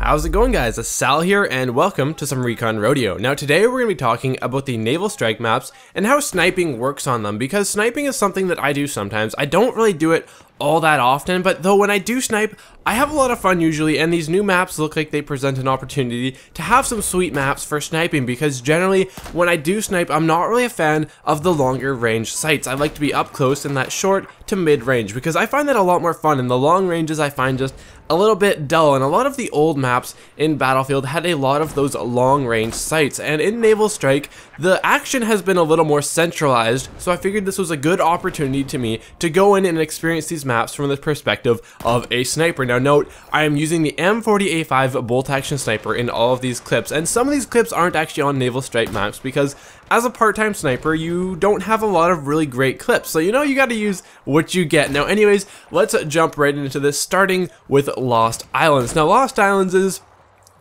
How's it going, guys? It's Sal here and welcome to some Recon Rodeo. Now today we're going to be talking about the Naval Strike maps and how sniping works on them, because sniping is something that I do sometimes. I don't really do it all that often, but though when I do snipe, I have a lot of fun usually, and these new maps look like they present an opportunity to have some sweet maps for sniping, because generally when I do snipe, I'm not really a fan of the longer range sights. I like to be up close in that short to mid range, because I find that a lot more fun, and the long ranges I find just a little bit dull, and a lot of the old maps in Battlefield had a lot of those long range sights, and in Naval Strike the action has been a little more centralized, so I figured this was a good opportunity to me to go in and experience these maps from the perspective of a sniper. Now note, I am using the M40A5 bolt action sniper in all of these clips, and some of these clips aren't actually on Naval Strike maps because as a part-time sniper, you don't have a lot of really great clips, so you gotta use what you get. Now anyways, let's jump right into this, starting with Lost Islands. Now Lost Islands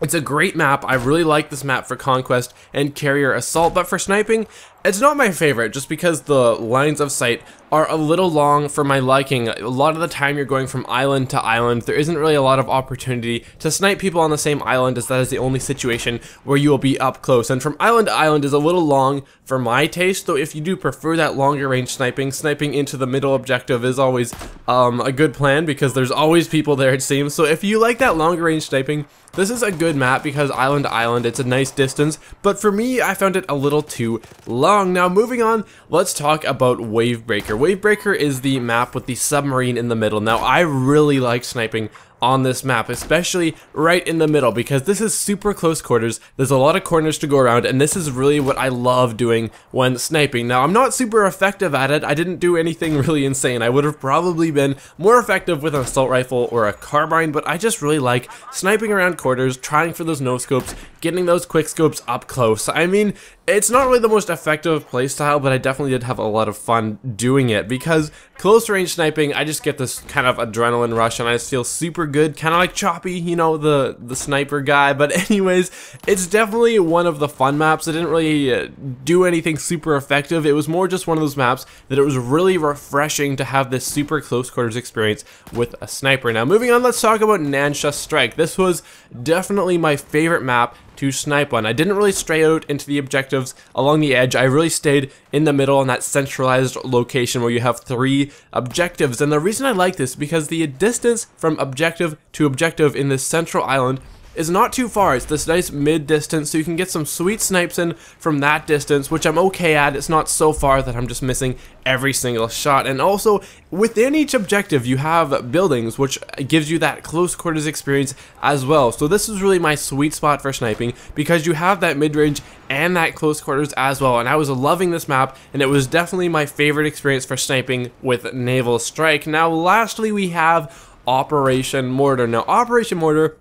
it's a great map. I really like this map for Conquest and Carrier Assault, but for sniping, it's not my favorite just because the lines of sight are a little long for my liking. A lot of the time you're going from island to island. There isn't really a lot of opportunity to snipe people on the same island, as that is the only situation where you will be up close. And from island to island is a little long for my taste, though if you do prefer that longer range sniping, sniping into the middle objective is always a good plan, because there's always people there, it seems. So if you like that longer range sniping, this is a good map because island to island, it's a nice distance, but for me, I found it a little too long. Now moving on, let's talk about Wavebreaker. Wavebreaker is the map with the submarine in the middle. Now I really like sniping on this map, especially right in the middle, because this is super close quarters. There's a lot of corners to go around, and this is really what I love doing when sniping. Now I'm not super effective at it. I didn't do anything really insane. I would have probably been more effective with an assault rifle or a carbine, but I just really like sniping around quarters, trying for those no scopes, getting those quick scopes up close. I mean, it's not really the most effective playstyle, but I definitely did have a lot of fun doing it, because close range sniping, I just get this kind of adrenaline rush and I just feel super good, kind of like Choppy, the sniper guy. But anyways, it's definitely one of the fun maps. I didn't really do anything super effective. It was more just one of those maps that it was really refreshing to have this super close quarters experience with a sniper. Now moving on, let's talk about Nansha Strike. This was definitely my favorite map to snipe on. I didn't really stray out into the objectives along the edge. I really stayed in the middle in that centralized location where you have 3 objectives. And the reason I like this is because the distance from objective to objective in this central island is not too far. It's this nice mid distance, so you can get some sweet snipes in from that distance, which I'm okay at. It's not so far that I'm just missing every single shot. And also within each objective you have buildings, which gives you that close quarters experience as well. So this is really my sweet spot for sniping, because you have that mid-range and that close quarters as well. And I was loving this map, and it was definitely my favorite experience for sniping with Naval Strike. Now lastly, we have Operation Mortar. Now Operation Mortar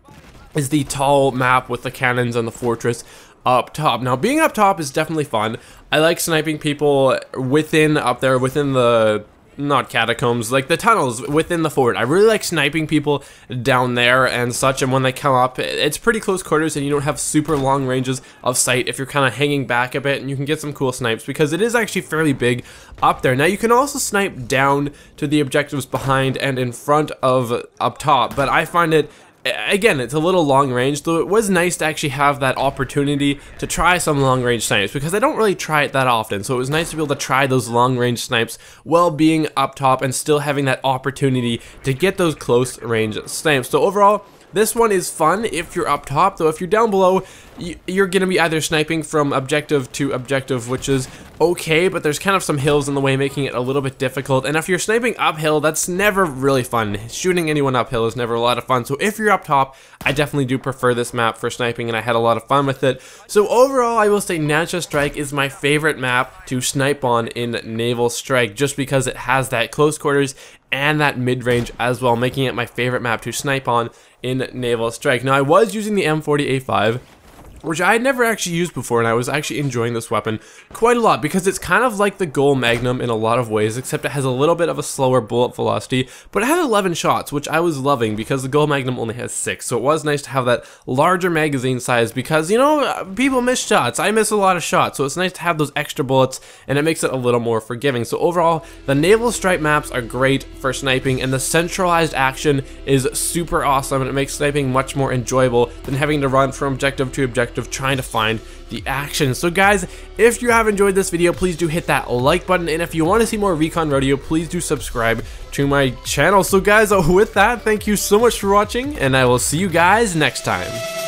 is the tall map with the cannons and the fortress up top. Now being up top is definitely fun. I like sniping people within the, not catacombs, like the tunnels within the fort. I really like sniping people down there and such, and when they come up, it's pretty close quarters and you don't have super long ranges of sight if you're kind of hanging back a bit, and you can get some cool snipes because it is actually fairly big up there. Now you can also snipe down to the objectives behind and in front of up top, but I find it, again, it's a little long range, though it was nice to actually have that opportunity to try some long range snipes, because I don't really try it that often. So it was nice to be able to try those long range snipes while being up top and still having that opportunity to get those close range snipes. So overall, this one is fun if you're up top, though if you're down below, you're going to be either sniping from objective to objective, which is okay, but there's kind of some hills in the way, making it a little bit difficult. And if you're sniping uphill, that's never really fun. Shooting anyone uphill is never a lot of fun. So if you're up top, I definitely do prefer this map for sniping, and I had a lot of fun with it. So overall, I will say Nansha Strike is my favorite map to snipe on in Naval Strike, just because it has that close quarters and that mid-range as well, making it my favorite map to snipe on in Naval Strike. Now I was using the M40A5 which I had never actually used before, and I was actually enjoying this weapon quite a lot because it's kind of like the Goal Magnum in a lot of ways, except it has a little bit of a slower bullet velocity, but it has 11 shots, which I was loving because the Goal Magnum only has 6, so it was nice to have that larger magazine size because, you know, people miss shots. I miss a lot of shots, so it's nice to have those extra bullets, and it makes it a little more forgiving. So overall, the Naval Strike maps are great for sniping, and the centralized action is super awesome, and it makes sniping much more enjoyable than having to run from objective to objective trying to find the action. So guys, if you have enjoyed this video, please do hit that like button, and if you want to see more Recon Rodeo, please do subscribe to my channel. So guys, with that, thank you so much for watching, and I will see you guys next time.